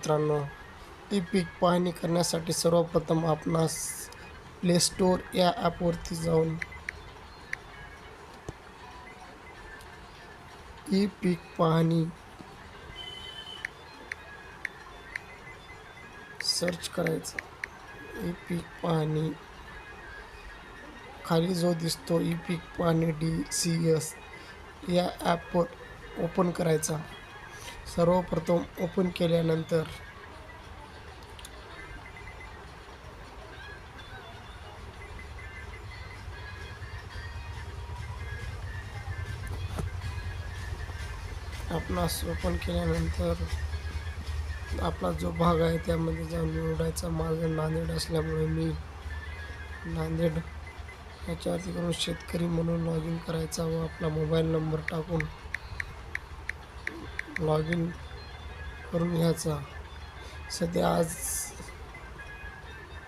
मित्रांनो, ई पीक पाहणी करण्यासाठी सर्वप्रथम आपणास प्ले स्टोअर या ॲपवरती जाऊन ई पीक पाहणी सर्च करायचं. ई पीक पाहणी खाली जो दिसतो ई पीक पाहणी DCS या ॲपवर ओपन करायचा. सर्वप्रथम ओपन केल्यानंतर आपणास ओपन केल्यानंतर आपला जो भाग आहे त्यामध्ये जाऊन निवडायचा. माझं नांदेड असल्यामुळे मी नांदेड याच्यावरती करून शेतकरी म्हणून लॉग इन करायचा व आपला मोबाईल नंबर टाकून लॉग इन करून घ्यायचा. सध्या आज